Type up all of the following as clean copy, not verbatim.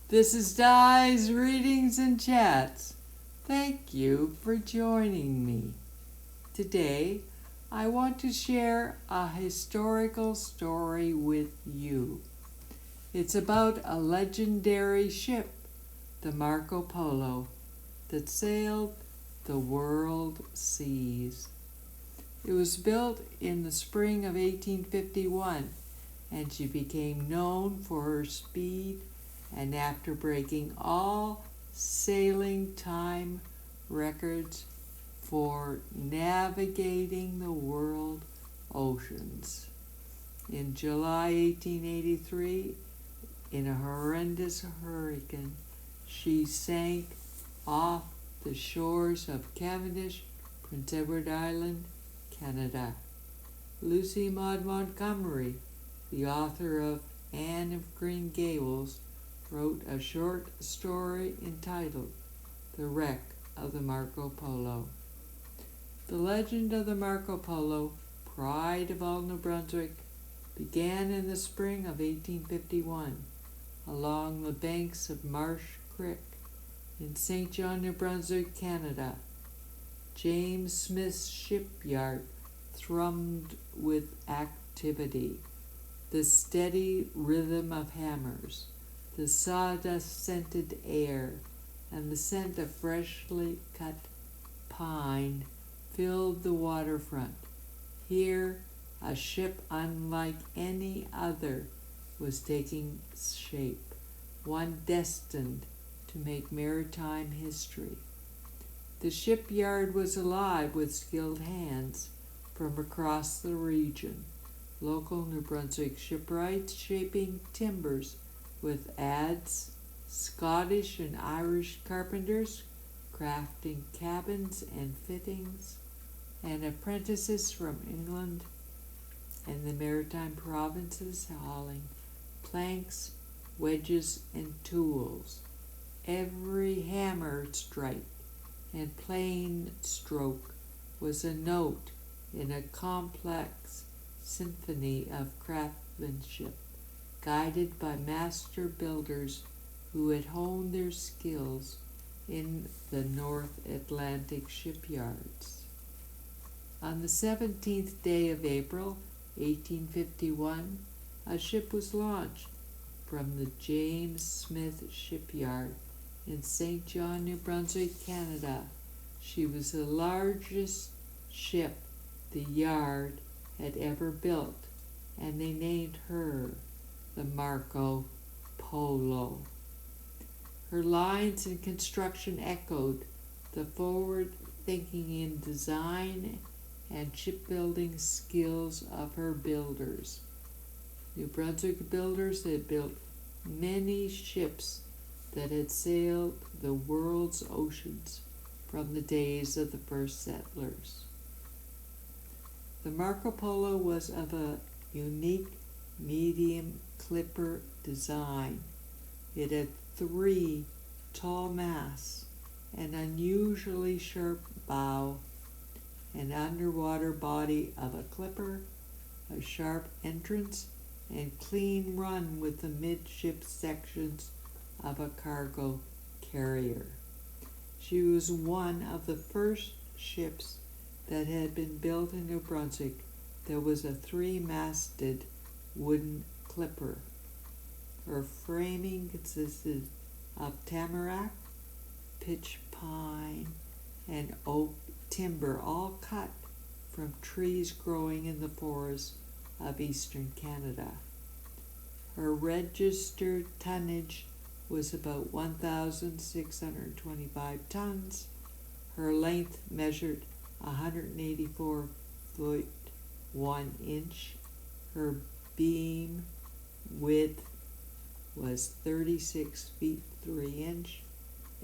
This is Di's Readings and Chats. Thank you for joining me. Today, I want to share a historical story with you. It's about a legendary ship, the Marco Polo, that sailed the world seas. It was built in the spring of 1851, and she became known for her speed, and after breaking all sailing time records for navigating the world oceans. In July 1883, in a horrendous hurricane, she sank off the shores of Cavendish, Prince Edward Island, Canada. Lucy Maud Montgomery, the author of Anne of Green Gables, wrote a short story entitled The Wreck of the Marco Polo. The legend of the Marco Polo, pride of all New Brunswick, began in the spring of 1851 along the banks of Marsh Creek in St. John, New Brunswick, Canada. James Smith's shipyard thrummed with activity. The steady rhythm of hammers, the sawdust-scented air, and the scent of freshly cut pine filled the waterfront. Here, a ship unlike any other was taking shape, one destined to make maritime history. The shipyard was alive with skilled hands from across the region, local New Brunswick shipwrights shaping timbers with adze, Scottish and Irish carpenters crafting cabins and fittings, and apprentices from England and the maritime provinces hauling planks, wedges, and tools. Every hammer strike and plane stroke was a note in a complex symphony of craftsmanship, guided by master builders who had honed their skills in the North Atlantic shipyards. On the 17th day of April, 1851, a ship was launched from the James Smith shipyard in St. John, New Brunswick, Canada. She was the largest ship the yard had ever built, and they named her the Marco Polo. Her lines and construction echoed the forward-thinking in design and shipbuilding skills of her builders. New Brunswick builders had built many ships that had sailed the world's oceans from the days of the first settlers. The Marco Polo was of a unique medium clipper design. It had 3 tall masts, an unusually sharp bow, an underwater body of a clipper, a sharp entrance, and clean run with the midship sections of a cargo carrier. She was one of the first ships that had been built in New Brunswick that was a 3-masted wooden clipper. Her framing consisted of tamarack, pitch pine, and oak timber, all cut from trees growing in the forests of eastern Canada. Her registered tonnage was about 1,625 tons. Her length measured 184 foot 1 inch. Her beam width was 36 feet 3 inch,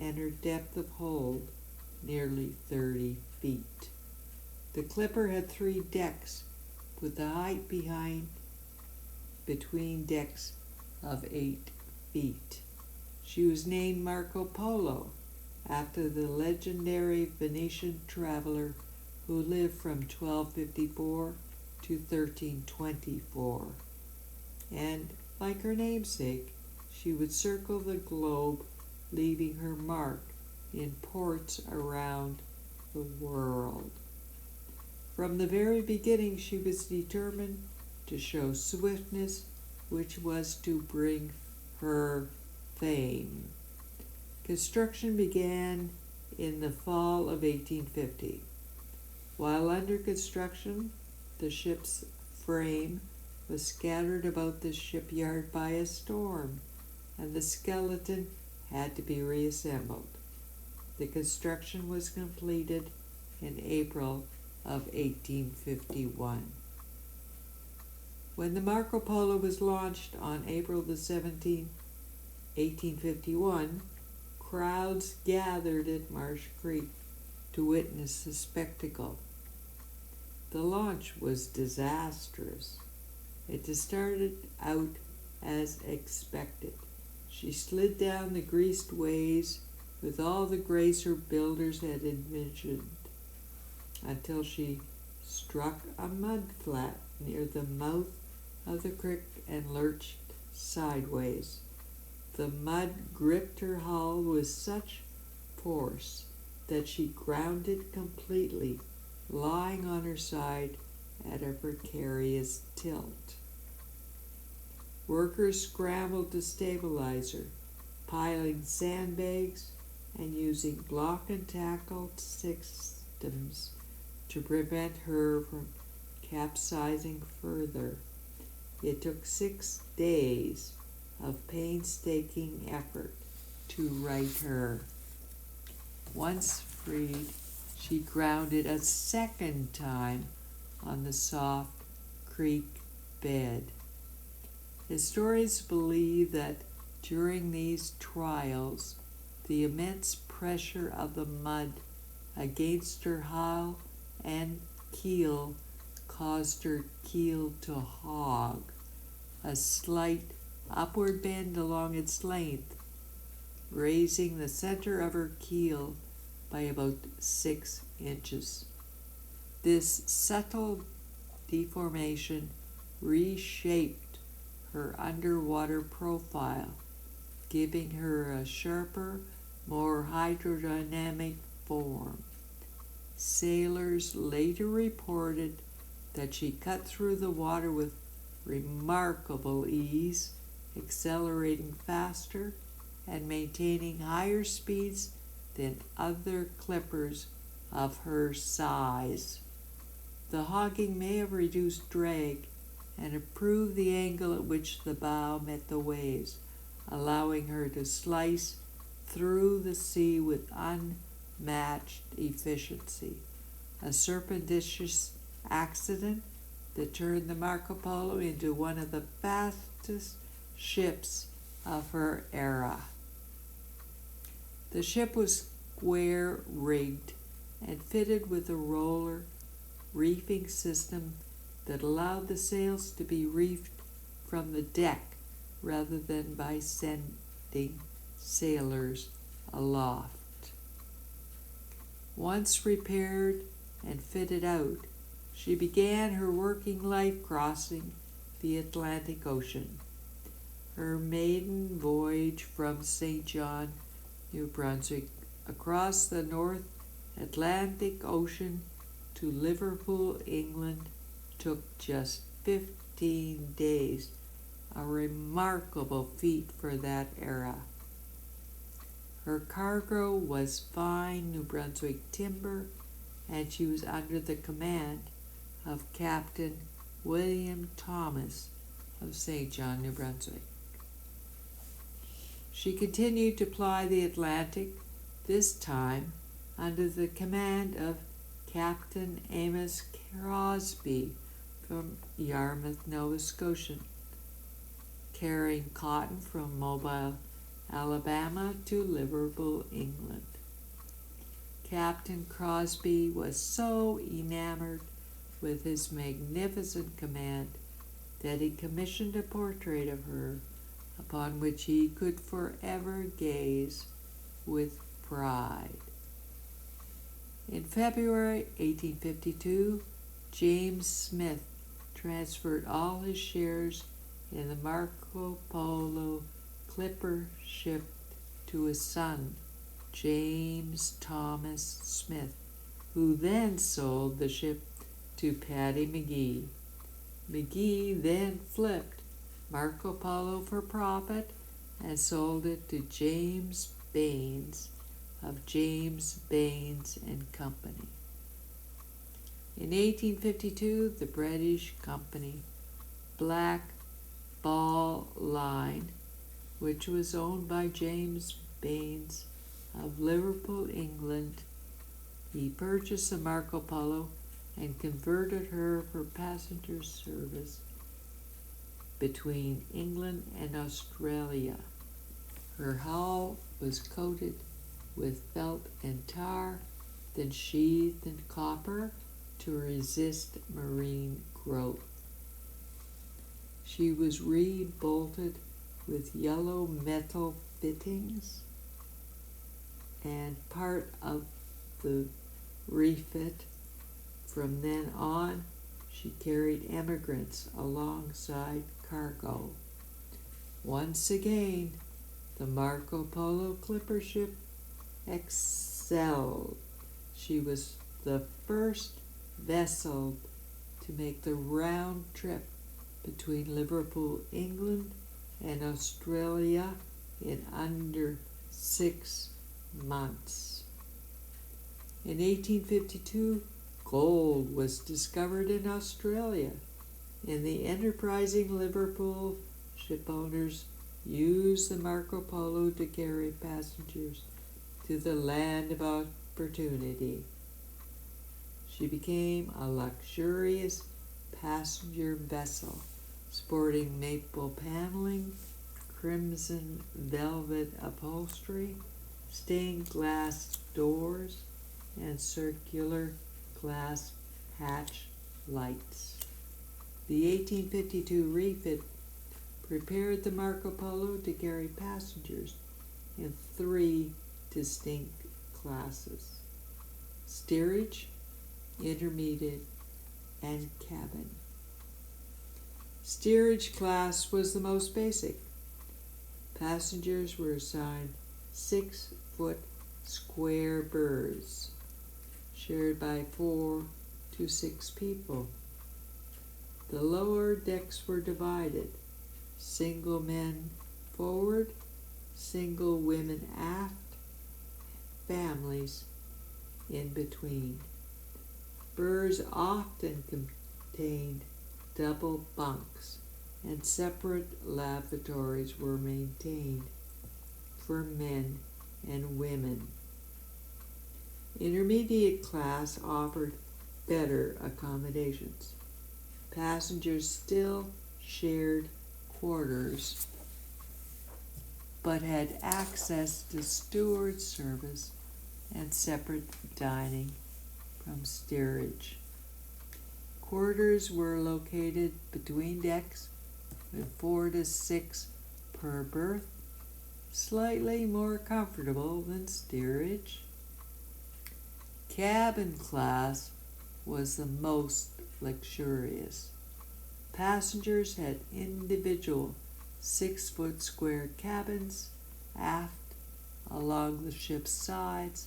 and her depth of hold nearly 30 feet. The clipper had 3 decks, with the height between decks of 8 feet. She was named Marco Polo after the legendary Venetian traveler who lived from 1254 to 1324. And like her namesake, she would circle the globe, leaving her mark in ports around the world. From the very beginning, she was determined to show swiftness, which was to bring her fame. Construction began in the fall of 1850. While under construction, the ship's frame was scattered about the shipyard by a storm, and the skeleton had to be reassembled. The construction was completed in April of 1851. When the Marco Polo was launched on April the 17th, 1851, crowds gathered at Marsh Creek to witness the spectacle. The launch was disastrous. It started out as expected. She slid down the greased ways with all the grace her builders had envisioned, until she struck a mud flat near the mouth of the creek and lurched sideways. The mud gripped her hull with such force that she grounded completely, lying on her side at a precarious tilt. Workers scrambled to stabilize her, piling sandbags and using block and tackle systems to prevent her from capsizing further. It took 6 days of painstaking effort to right her. Once freed, she grounded a second time on the soft creek bed. Historians believe that during these trials, the immense pressure of the mud against her hull and keel caused her keel to hog, a slight upward bend along its length, raising the center of her keel by about 6 inches. This subtle deformation reshaped her underwater profile, giving her a sharper, more hydrodynamic form. Sailors later reported that she cut through the water with remarkable ease, accelerating faster and maintaining higher speeds than other clippers of her size. The hogging may have reduced drag and improved the angle at which the bow met the waves, allowing her to slice through the sea with unmatched efficiency. A serpentitious accident that turned the Marco Polo into one of the fastest ships of her era. The ship was square-rigged and fitted with a roller reefing system that allowed the sails to be reefed from the deck rather than by sending sailors aloft. Once repaired and fitted out, she began her working life crossing the Atlantic Ocean. Her maiden voyage from St. John, New Brunswick, across the North Atlantic Ocean to Liverpool, England, took just 15 days, a remarkable feat for that era. Her cargo was fine New Brunswick timber, and she was under the command of Captain William Thomas of St. John, New Brunswick. She continued to ply the Atlantic, this time under the command of Captain Amos Crosby from Yarmouth, Nova Scotia, carrying cotton from Mobile, Alabama to Liverpool, England. Captain Crosby was so enamored with his magnificent command that he commissioned a portrait of her upon which he could forever gaze with pride. In February 1852, James Smith transferred all his shares in the Marco Polo clipper ship to his son, James Thomas Smith, who then sold the ship to Paddy McGee. McGee then flipped Marco Polo for profit and sold it to James Baines of James Baines and Company. In 1852, the British company Black Ball Line, which was owned by James Baines of Liverpool, England, he purchased the Marco Polo and converted her for passenger service between England and Australia. Her hull was coated with felt and tar, then sheathed in copper to resist marine growth. She was re-bolted with yellow metal fittings, and part of the refit. From then on, she carried emigrants alongside cargo. Once again, the Marco Polo clipper ship excelled. She was the first vessel to make the round trip between Liverpool, England, and Australia in under 6 months. In 1852, gold was discovered in Australia, and the enterprising Liverpool shipowners used the Marco Polo to carry passengers to the land of opportunity. She became a luxurious passenger vessel, sporting maple paneling, crimson velvet upholstery, stained glass doors, and circular glass hatch lights. The 1852 refit prepared the Marco Polo to carry passengers in 3 distinct classes: steerage, intermediate, and cabin. Steerage class was the most basic. Passengers were assigned 6-foot square berths, shared by 4 to 6 people. The lower decks were divided: single men forward, single women aft, families in between. Berths often contained double bunks, and separate lavatories were maintained for men and women. Intermediate class offered better accommodations. Passengers still shared quarters, but had access to steward service and separate dining from steerage. Quarters were located between decks with 4 to 6 per berth, slightly more comfortable than steerage. Cabin class was the most luxurious. Passengers had individual 6-foot square cabins aft along the ship's sides,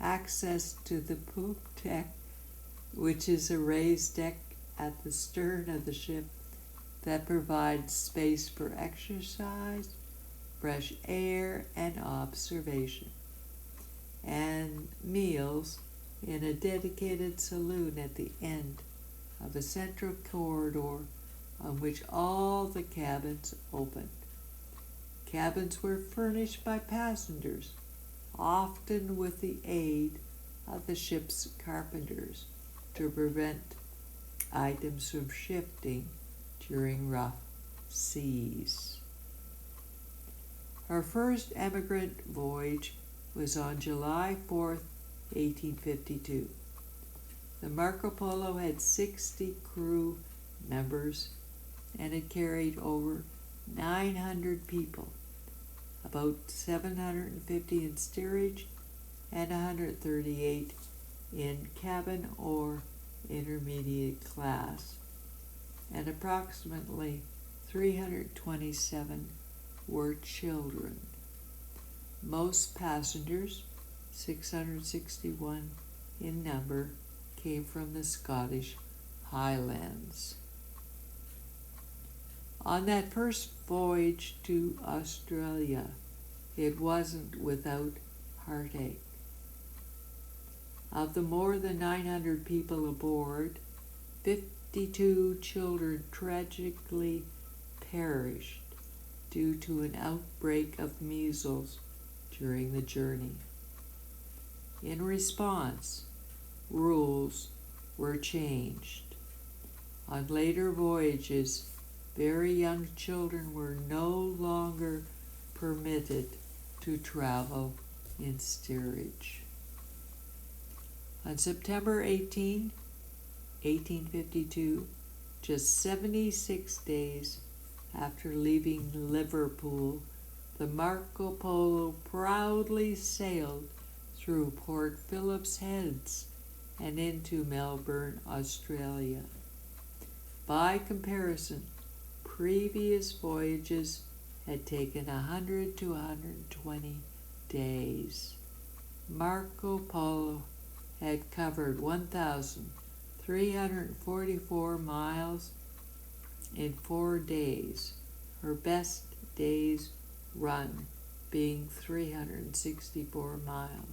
access to the poop deck, which is a raised deck at the stern of the ship that provides space for exercise, fresh air, and observation, and meals in a dedicated saloon at the end of a central corridor on which all the cabins opened. Cabins were furnished by passengers, often with the aid of the ship's carpenters, to prevent items from shifting during rough seas. Our first emigrant voyage was on July 4th, 1852. The Marco Polo had 60 crew members and it carried over 900 people, about 750 in steerage and 138 in cabin or intermediate class, and approximately 327 were children. Most passengers, 661 in number, came from the Scottish Highlands. On that first voyage to Australia, it wasn't without heartache. Of the more than 900 people aboard, 52 children tragically perished due to an outbreak of measles during the journey. In response, rules were changed. On later voyages, very young children were no longer permitted to travel in steerage. On September 18, 1852, just 76 days after leaving Liverpool, the Marco Polo proudly sailed through Port Phillip's Heads and into Melbourne, Australia. By comparison, previous voyages had taken 100 to 120 days. Marco Polo had covered 1,344 miles in 4 days, her best day's run being 364 miles.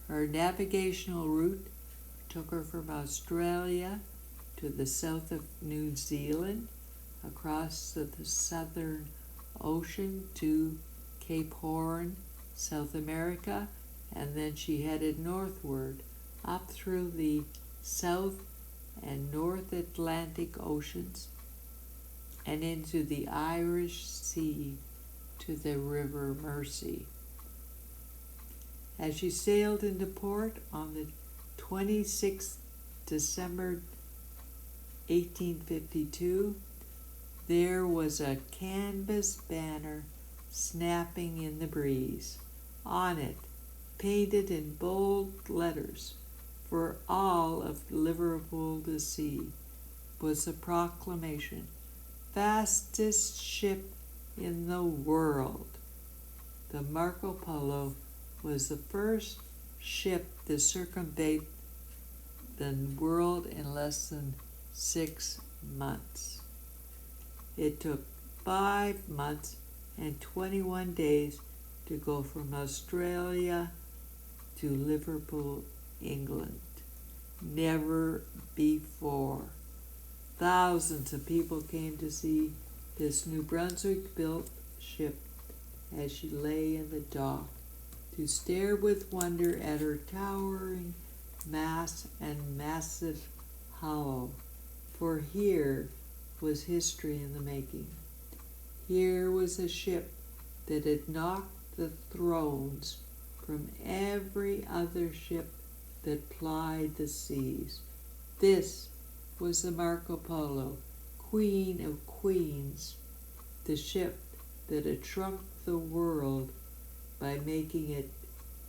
Her navigational route took her from Australia to the south of New Zealand, across the Southern Ocean to Cape Horn, South America, and then she headed northward up through the South and North Atlantic Oceans and into the Irish Sea to the River Mersey. As she sailed into port on the 26th December 1852, there was a canvas banner snapping in the breeze. On it, painted in bold letters for all of Liverpool to see, was the proclamation, "Fastest ship in the world." The Marco Polo was the first ship to circumvent the world in less than 6 months. It took 5 months and 21 days to go from Australia to Liverpool, England. Never before. Thousands of people came to see this New Brunswick-built ship as she lay in the dock, to stare with wonder at her towering mass and massive hull. For here was history in the making. Here was a ship that had knocked the thrones from every other ship that plied the seas. This was the Marco Polo, queen of queens, the ship that had shrunk the world by making it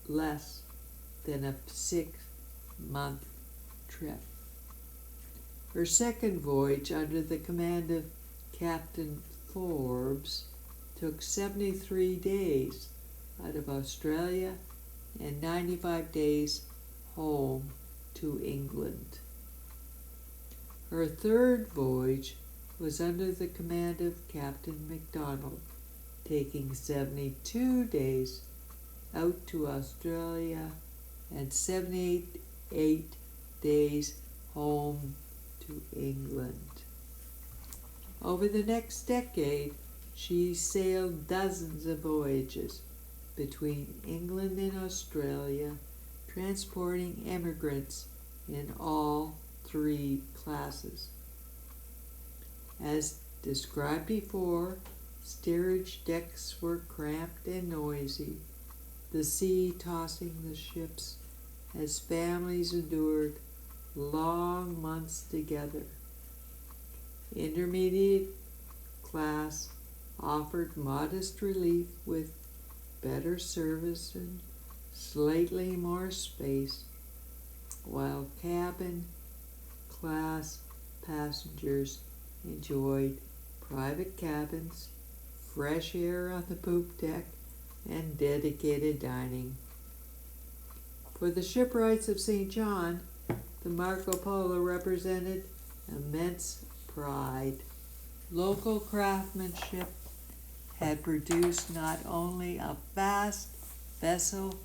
less than a 6-month trip. Her second voyage under the command of Captain Forbes took 73 days out of Australia and 95 days home to England. Her third voyage was under the command of Captain MacDonald, taking 72 days out to Australia and 78 days home to England. Over the next decade, she sailed dozens of voyages between England and Australia, transporting emigrants in all 3 classes. As described before, steerage decks were cramped and noisy, the sea tossing the ships as families endured long months together. Intermediate class offered modest relief with better service and slightly more space, while cabin class passengers enjoyed private cabins, fresh air on the poop deck, and dedicated dining. For the shipwrights of St. John, the Marco Polo represented immense pride. Local craftsmanship had produced not only a vast vessel,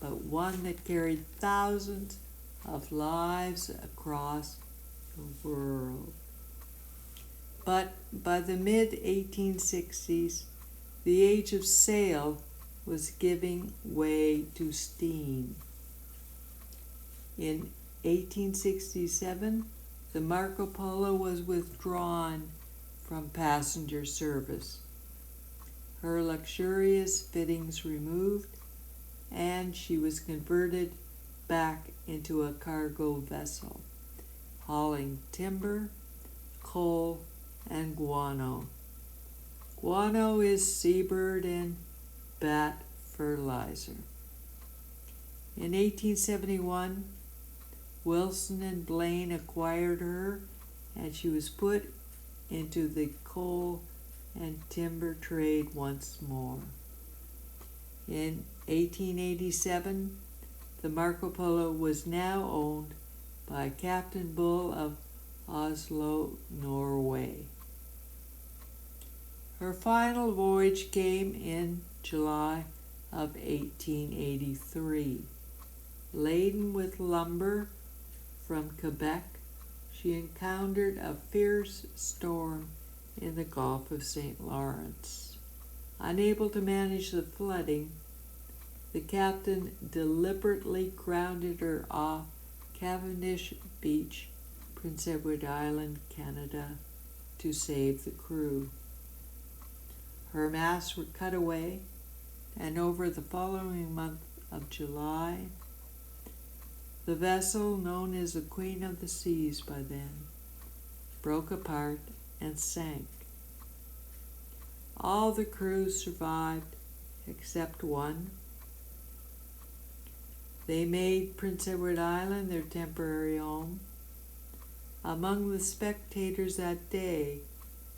but one that carried thousands of lives across the world. But by the mid-1860s, the age of sail was giving way to steam. In 1867, the Marco Polo was withdrawn from passenger service, her luxurious fittings removed, and she was converted back into a cargo vessel, hauling timber, coal, and guano. Guano is seabird and bat fertilizer. In 1871, Wilson and Blaine acquired her, and she was put into the coal and timber trade once more. In 1887, the Marco Polo was now owned by Captain Bull of Oslo, Norway. Her final voyage came in July of 1883. Laden with lumber from Quebec, she encountered a fierce storm in the Gulf of St. Lawrence. Unable to manage the flooding, the captain deliberately grounded her off Cavendish Beach, Prince Edward Island, Canada, to save the crew. Her masts were cut away, and over the following month of July, the vessel, known as the Queen of the Seas by then, broke apart and sank. All the crew survived except one. They made Prince Edward Island their temporary home. Among the spectators that day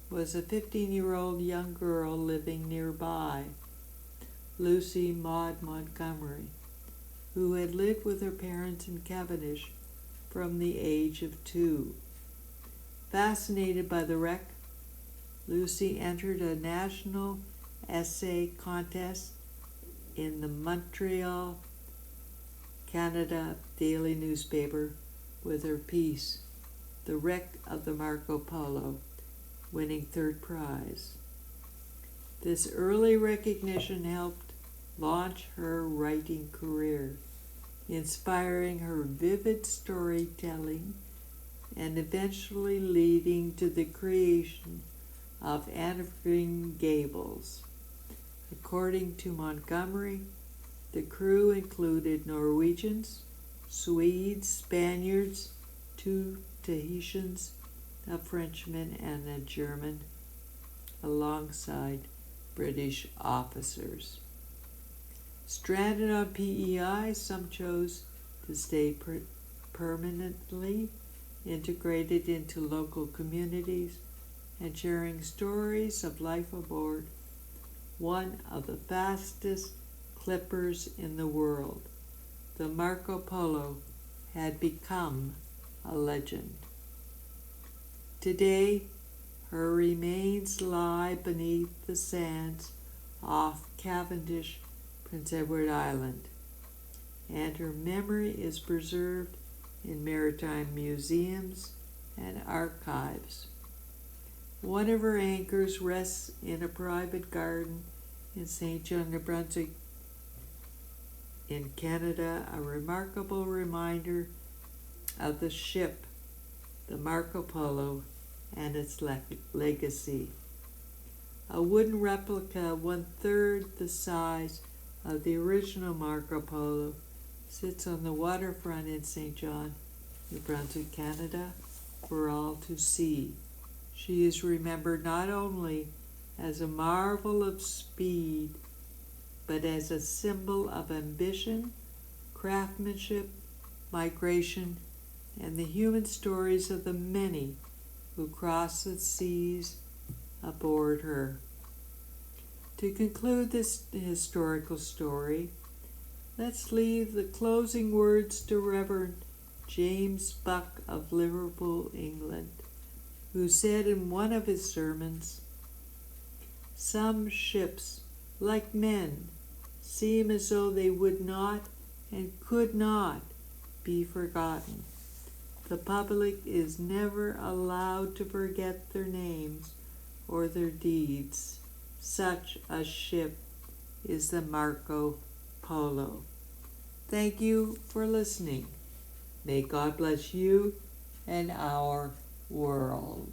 was a 15-year-old young girl living nearby, Lucy Maud Montgomery, who had lived with her parents in Cavendish from the age of 2. Fascinated by the wreck, Lucy entered a national essay contest in the Montreal, Canada daily newspaper with her piece, The Wreck of the Marco Polo, winning 3rd prize. This early recognition helped launch her writing career, inspiring her vivid storytelling and eventually leading to the creation of Anne of Green Gables. According to Montgomery, the crew included Norwegians, Swedes, Spaniards, 2 Tahitians, a Frenchman, and a German, alongside British officers. Stranded on PEI, some chose to stay permanently integrated into local communities and sharing stories of life aboard one of the fastest clippers in the world. The Marco Polo had become a legend. Today, her remains lie beneath the sands off Cavendish, Prince Edward Island, and her memory is preserved in maritime museums and archives. One of her anchors rests in a private garden in St. John, New Brunswick, in Canada, a remarkable reminder of the ship, the Marco Polo, and its legacy. A wooden replica 1/3 the size of the original Marco Polo sits on the waterfront in St. John, New Brunswick, Canada, for all to see. She is remembered not only as a marvel of speed, but as a symbol of ambition, craftsmanship, migration, and the human stories of the many who crossed the seas aboard her. To conclude this historical story, let's leave the closing words to Reverend James Buck of Liverpool, England, who said in one of his sermons, "Some ships, like men, seem as though they would not and could not be forgotten. The public is never allowed to forget their names or their deeds. Such a ship is the Marco Polo." Thank you for listening. May God bless you and our world.